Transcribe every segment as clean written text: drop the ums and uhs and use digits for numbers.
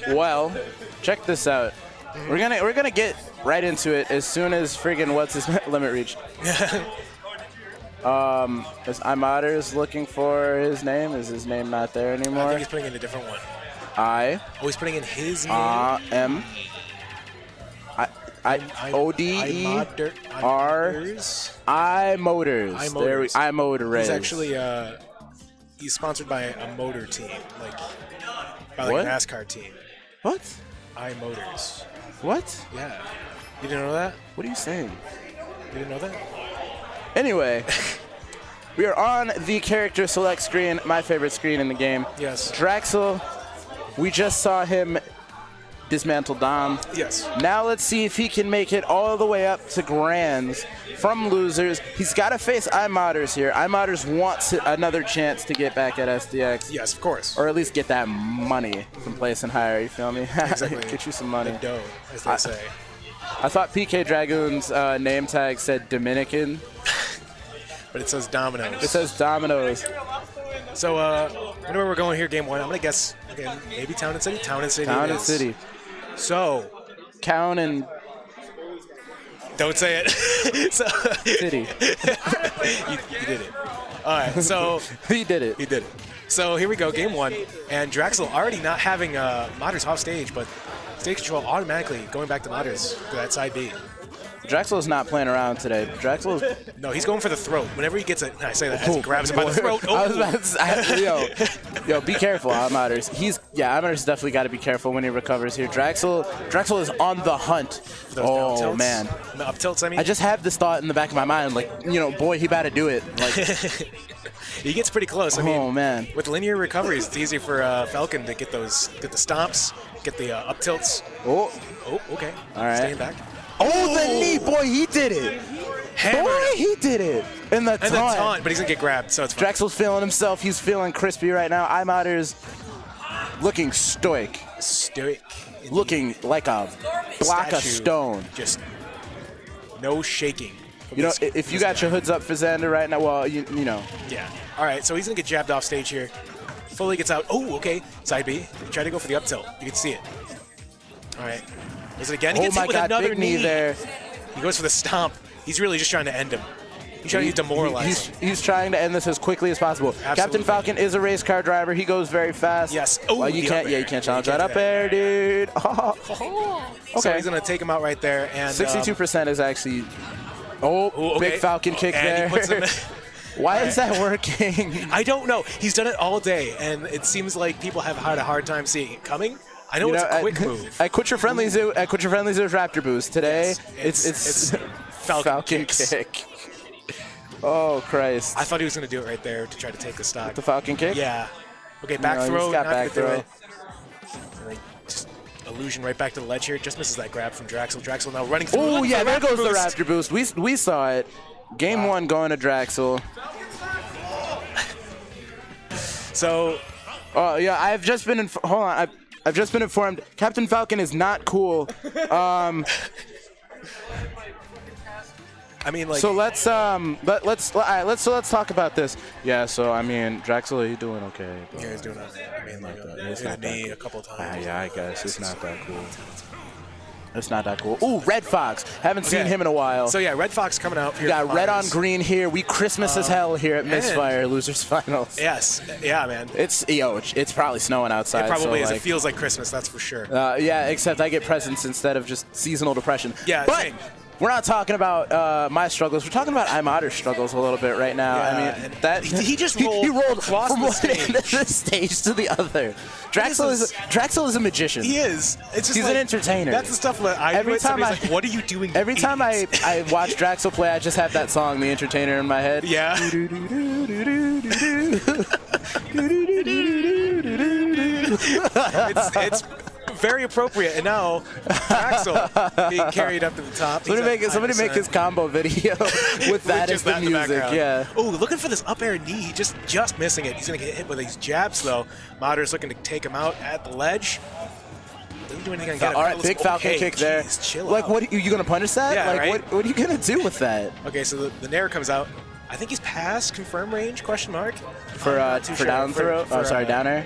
Well, check this out. We're gonna get right into it as soon as friggin' what's his limit reach. Is iModerz looking for his name? Is his name not there anymore? I think he's putting in a different one. Oh, he's putting in his name. M. O-D-E-R. iModerz. There we iModerz. He's actually he's sponsored by a motor team, like by like a NASCAR team. What? iModerz. What? Yeah. You didn't know that? What are you saying? You didn't know that? Anyway, we are on the character select screen, my favorite screen in the game. Yes. Draxsel, we just saw him dismantle Dom. Yes. Now let's see if he can make it all the way up to Grands from losers. He's got to face iModerz here. iModerz wants another chance to get back at SDX. Yes, of course. Or at least get that money from placing higher, you feel me? Exactly. Get you some money. The dough, as they say. I thought PK Dragoon's name tag said Dominican. But it says Dominoes. It says Dominoes. So, I know where we're going here, game one. I'm going to guess, again, maybe Town and City? Town and City. Town and City. So. Town and. Don't say it. So, City. you did it. All right, so. He did it. He did it. So, here we go, game one. And Draxsel already not having Modders off stage, but stage control automatically going back to Modders for that side B. Draxsel is not playing around today. Draxsel is... No, he's going for the throat. Whenever he gets it, I say that as he grabs him by the throat. I was about to say, yo, be careful, iModerz. iModerz definitely got to be careful when he recovers here. Draxsel is on the hunt. Oh, man. The up tilts, I mean. I just have this thought in the back of my mind, like, boy, he about to do it. Like, he gets pretty close. I mean, oh, man. With linear recoveries, it's easy for Falcon to get the stomps, get the up tilts. Oh, okay. All right. Staying back. Oh, the knee, boy, he did it. Boy, he did it. And the taunt. But he's going to get grabbed, so it's fine. Draxel's feeling himself. He's feeling crispy right now. iModerz looking stoic. Stoic. Looking like a block of stone. Just no shaking. If you got your hoods up for Xander right now, well, you know. Yeah. All right, so he's going to get jabbed off stage here. Fully gets out. Oh, okay. Side B. Try to go for the up tilt. You can see it. All right. Is it again? He gets hit with another big knee there. He goes for the stomp. He's really just trying to end him. He's trying to demoralize him. He's trying to end this as quickly as possible. Absolutely. Captain Falcon is a race car driver. He goes very fast. Yes. Oh, well, you can't challenge that up air, dude. Oh. Okay. So he's going to take him out right there. And 62% is actually. Oh, big Falcon kick and there. Why is that working? I don't know. He's done it all day, and it seems like people have had a hard time seeing it coming. I know it's a quick move. I quit your friendly zoo. Raptor Boost today. Yes, it's Falcon kick. Oh Christ! I thought he was going to do it right there to try to take the stock. The Falcon kick. Yeah. Okay, back throw. He's got back throw. Just illusion right back to the ledge here. Just misses that grab from Draxsel. Draxsel now running through. Oh yeah, there goes the Raptor Boost. We saw it. Game one going to Draxsel. So. Yeah, I've just been hold on. I've just been informed Captain Falcon is not cool. I mean, like. So let's let's talk about this. Yeah. So I mean, Draxsel, he's doing okay. Yeah, he's doing okay. I mean, like it's not knee a couple times. Yeah, I guess it's not that cool. It's not that cool. Ooh, Red Fox. Haven't seen him in a while. So yeah, Red Fox coming out here. We got red on green here. We Christmas as hell here at MISFIRE Losers Finals. Yes. Yeah, man. It's probably snowing outside. It probably is. Like, it feels like Christmas, that's for sure. Yeah, except I get presents instead of just seasonal depression. Yeah, but same. We're not talking about my struggles. We're talking about iModerz struggles a little bit right now. Yeah, I mean, that he just rolled, across from the one stage. end of the stage to the other. Draxsel is a magician. He is. It's just he's like, an entertainer. That's the stuff that every time like, what are you doing? Every time I watch Draxsel play, I just have that song, "The Entertainer," in my head. Yeah. It's very appropriate, and now Draxsel being carried up to the top. Somebody make his combo video with that as the music. Yeah. Oh, looking for this up air knee. Just missing it. He's gonna get hit with these jabs though. Moder's looking to take him out at the ledge. Doesn't do anything. All right, big Falcon kick there. Like, what are you gonna punish that? Yeah, like, right? what are you gonna do with that? Okay, so the Nair comes out. I think he's past confirm range? Question mark. For down throw. Down air.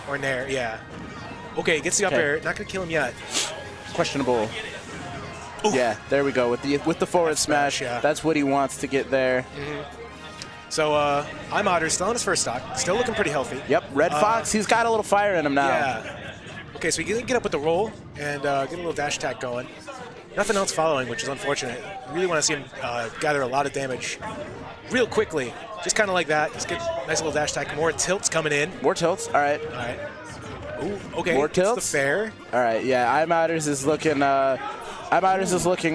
Or Nair. Yeah. Okay, gets the up air. Not going to kill him yet. Questionable. Ooh. Yeah, there we go. With the forward smash, yeah. That's what he wants to get there. So iModerz still on his first stock. Still looking pretty healthy. Yep, Red Fox, he's got a little fire in him now. Yeah. Okay, so he can get up with the roll and get a little dash attack going. Nothing else following, which is unfortunate. Really want to see him gather a lot of damage real quickly. Just kind of like that. Just get a nice little dash attack. More tilts coming in. More tilts, all right. All right. Ooh, okay. More tilts. The fair. All right, yeah. iModerz is looking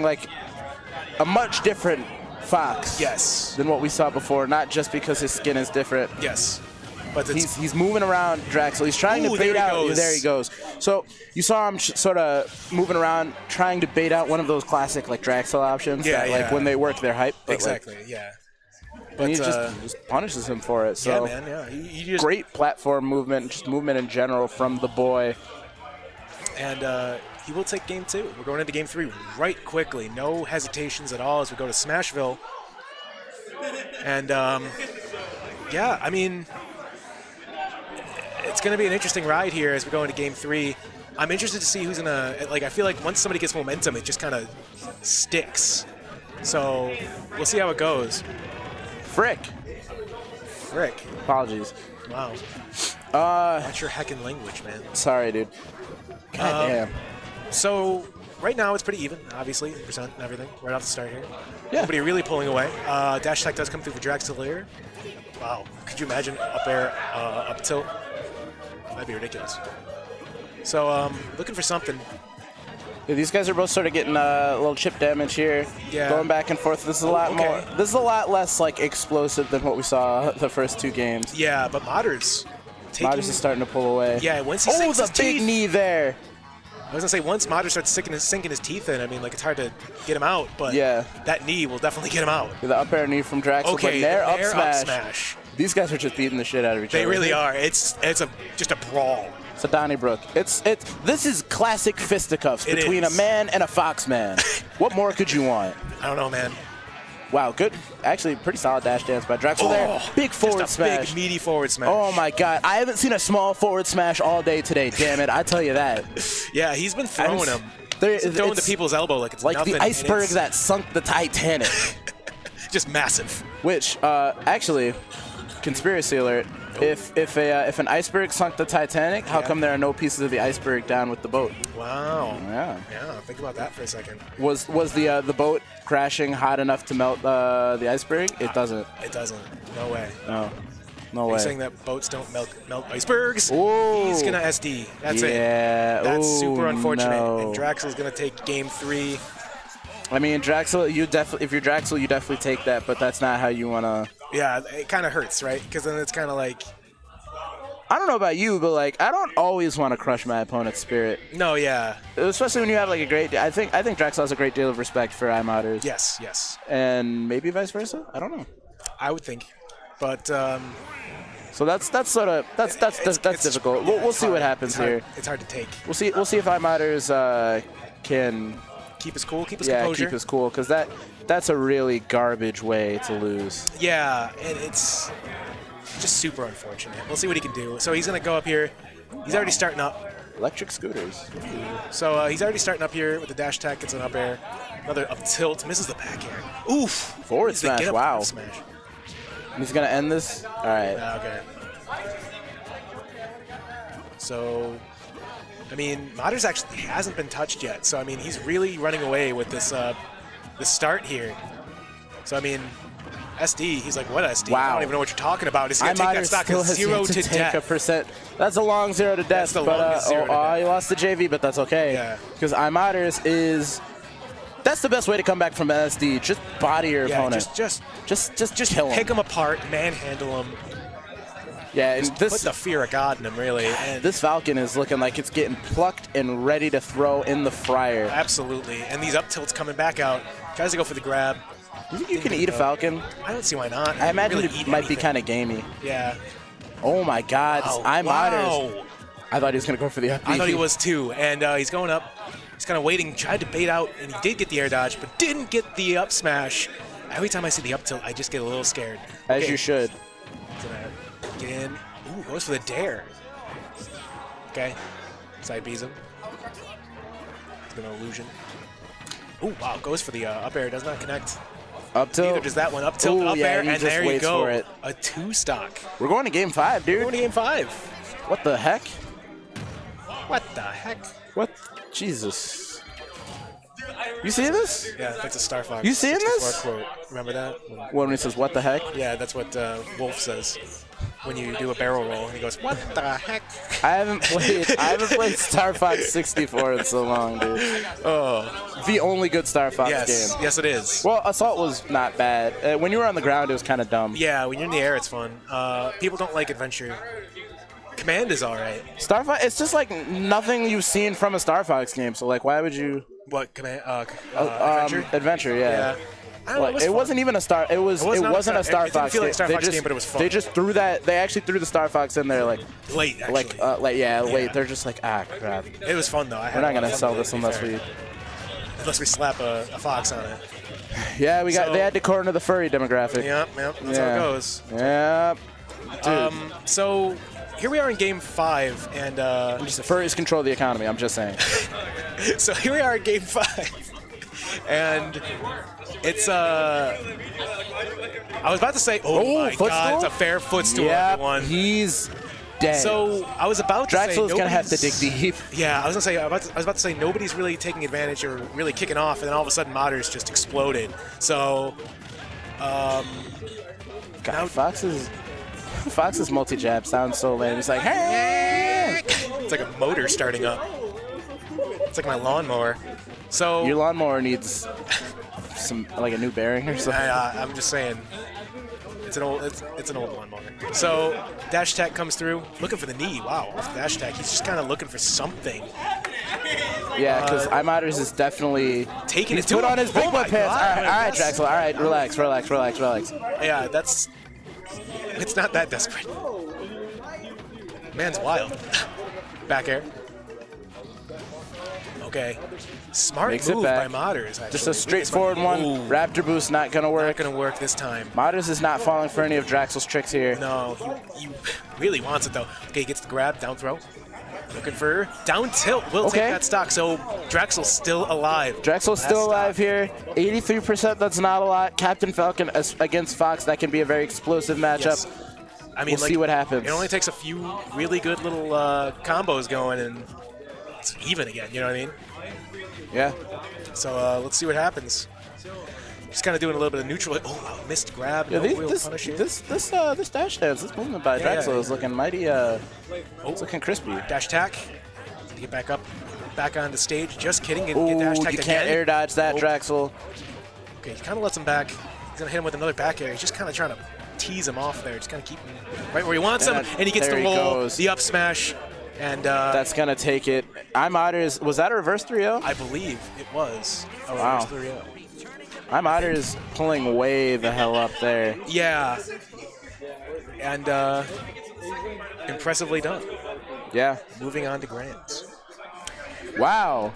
like a much different Fox. Yes. Than what we saw before. Not just because his skin is different. Yes. But he's moving around Draxsel. He's trying to bait out. There he goes. So you saw him sort of moving around, trying to bait out one of those classic like Draxsel options. Yeah, that, like when they work, they're hype. Exactly. Yeah. But he just punishes him for it. So yeah, man. Yeah. He just, great platform movement, just movement in general from the boy. And he will take game 2. We're going into game 3 right quickly. No hesitations at all as we go to Smashville. And yeah, I mean, it's going to be an interesting ride here as we go into game 3. I'm interested to see who's going to, like, I feel like once somebody gets momentum, it just kind of sticks. So we'll see how it goes. Frick. Apologies. Wow. That's your heckin' language, man. Sorry, dude. God damn. So right now it's pretty even, obviously, percent and everything, right off the start here. Yeah. Nobody really pulling away. Dash attack does come through for Draxsel here. Wow. Could you imagine up air, up tilt? That'd be ridiculous. So looking for something. Yeah, these guys are both sort of getting a little chip damage here. Yeah. Going back and forth. This is a lot more. This is a lot less like explosive than what we saw the first 2 games. Yeah, but MISFIRE is starting to pull away. Yeah, once he sinks his the big teeth. knee there. I was gonna say once MISFIRE starts sinking his teeth in, I mean, like it's hard to get him out, but yeah, that knee will definitely get him out. The up air knee from Draxsel, okay, but nair up smash. smash. These guys are just beating the shit out of each other. They really are. It's just a brawl. It's a Donnybrook. This is classic fisticuffs between a man and a Fox man. What more could you want? I don't know, man. Wow, good. Actually, pretty solid dash dance by Draxsel there. Big forward smash. Big, meaty forward smash. Oh, my God. I haven't seen a small forward smash all day today, damn it. I tell you that. Yeah, he's been throwing them. He's throwing to people's elbow like it's like nothing. The iceberg that sunk the Titanic. Just massive. Which, actually, conspiracy alert, if an iceberg sunk the Titanic, how come there are no pieces of the iceberg down with the boat? Wow. Yeah. Yeah, think about that for a second. Was the boat crashing hot enough to melt the iceberg? It doesn't. It doesn't. No way. No way. You're saying that boats don't melt icebergs? Ooh. He's gonna SD. That's it. Yeah. That's super unfortunate. No. And Draxsel's gonna take game 3. I mean, Draxsel, if you're Draxsel, you definitely take that, but that's not how you wanna. Yeah, it kind of hurts, right? Because then it's kind of like. I don't know about you, but like I don't always want to crush my opponent's spirit. No, yeah. Especially when you have like a great. I think Draxsel has a great deal of respect for iModerz. Yes, yes. And maybe vice versa. I don't know. I would think, but. So that's difficult. Yeah, we'll see what happens here. It's hard to take. We'll see if iModerz can keep his cool, keep his composure. Yeah, keep his cool, because that's a really garbage way to lose. Yeah, and it's just super unfortunate. We'll see what he can do. So he's gonna go up here. He's already starting up. Electric scooters. So he's already starting up here with the dash attack. Gets an up air. Another up tilt. Misses the back air. Oof. Forward smash. Wow. Smash. He's gonna end this. All right. Okay. So, I mean, MISFIRE actually hasn't been touched yet. So I mean, he's really running away with this this start here. So I mean, SD. He's like, what SD? Wow. I don't even know what you're talking about. He's gonna take that stock as 0 to death. That's a long 0 to death. That's the longest 0 to death. He lost the JV, but that's okay. Yeah. Because iModerz is. That's the best way to come back from SD. Just body your opponent. Just kill him. Pick him apart, manhandle him. Yeah, and put the fear of God in him, really. And this Falcon is looking like it's getting plucked and ready to throw in the fryer. Absolutely. And these up tilts coming back out. Tries to go for the grab. You think you can eat a Falcon? I don't see why not. I imagine it might be kind of gamey. Yeah. Oh my God, iModerz. Wow. I thought he was going to go for the up B. I thought he was too. And he's going up. He's kind of waiting, tried to bait out, and he did get the air dodge, but didn't get the up smash. Every time I see the up tilt, I just get a little scared. As you should. Gonna get in. Ooh, goes for the dare. Okay. Side B's him. It's been an illusion. Oh, wow. Goes for the up air. Does not connect. Up tilt. Neither does that one. Up tilt, up air, and there you go. For it. A 2-stock. We're going to game 5, dude. We're going to game 5. What the heck? What the heck? What? Jesus. You see this? Yeah, that's a Star Fox. You seeing this? Quote. Remember that? When he says, what the heck? Yeah, that's what Wolf says when you do a barrel roll. He goes, what the heck? I haven't played Star Fox 64 in so long, dude. Oh. The only good Star Fox game. Yes, it is. Well, Assault was not bad. When you were on the ground, it was kind of dumb. Yeah, when you're in the air, it's fun. People don't like Adventure. Command is all right. Star Fox, it's just like nothing you've seen from a Star Fox game. So like, why would you? What Command? Adventure. Adventure, yeah. I don't know, it wasn't even a Star. It wasn't a Star It didn't Fox. feel like a Star Fox game, but it was fun. They just threw that. They actually threw the Star Fox in there like late. Actually. Late. They're just like crap. It was fun though. We're not gonna sell this unless we slap a fox on it. Yeah, they had to corner the furry demographic. Yep. That's how it goes. Yep. So here we are in game 5, and furries control the economy. I'm just saying. So here we are in game 5, and it's I was about to say, oh my footstool? God, it's a fair footstool. Yeah, everyone. he's dead. So I was about to say Draxsel's gonna have to dig deep. Yeah, I was about to say nobody's really taking advantage or really kicking off, and then all of a sudden MISFIRE just exploded. So God, Fox's multi-jab sounds so lame. It's like, hey! It's like a motor starting up. It's like my lawnmower. So your lawnmower needs like a new bearing or something. I'm just saying. It's an old lawnmower. So dash attack comes through, looking for the knee. Wow, off the dash attack, he's just kind of looking for something. Yeah, because iModerz is definitely taking he's it to put him. on his big boy pants. All right, Yes. Draxsel. All right, relax. Yeah, it's not that desperate. Man's wild. Back air. Okay. Smart Makes it move back. by MISFIRE, actually. Just a straightforward one. Ooh. Raptor boost not gonna work. Not gonna work this time. MISFIRE is not falling for any of Draxsel's tricks here. No, he really wants it though. Okay, he gets the grab, down throw. Looking for down tilt. Will take that stock. So Draxsel's still alive. Draxsel's still alive here. 83%, that's not a lot. Captain Falcon against Fox, that can be a very explosive matchup. Yes. I mean, we'll see what happens. It only takes a few really good little combos going, and it's even again. You know what I mean? Yeah. So let's see what happens. Just kind of doing a little bit of neutral. Oh, wow, missed grab. Yeah, No real punish here. this dash dance, this movement by Draxsel is looking mighty. It's looking crispy. Dash attack. Get back up, back on the stage. Just kidding. Get dash attack you again. can't air dodge that, Draxsel. Okay, he kind of lets him back. He's gonna hit him with another back air. He's just kind of trying to tease him off there. Just kind of keep him right where he wants him, and he gets the roll, the up smash, and that's gonna take it. iModerz, was that a reverse 3-0? I believe it was a reverse 3-0. iModerz is pulling way the hell up there. Yeah, and impressively done. Yeah. Moving on to Grants. Wow.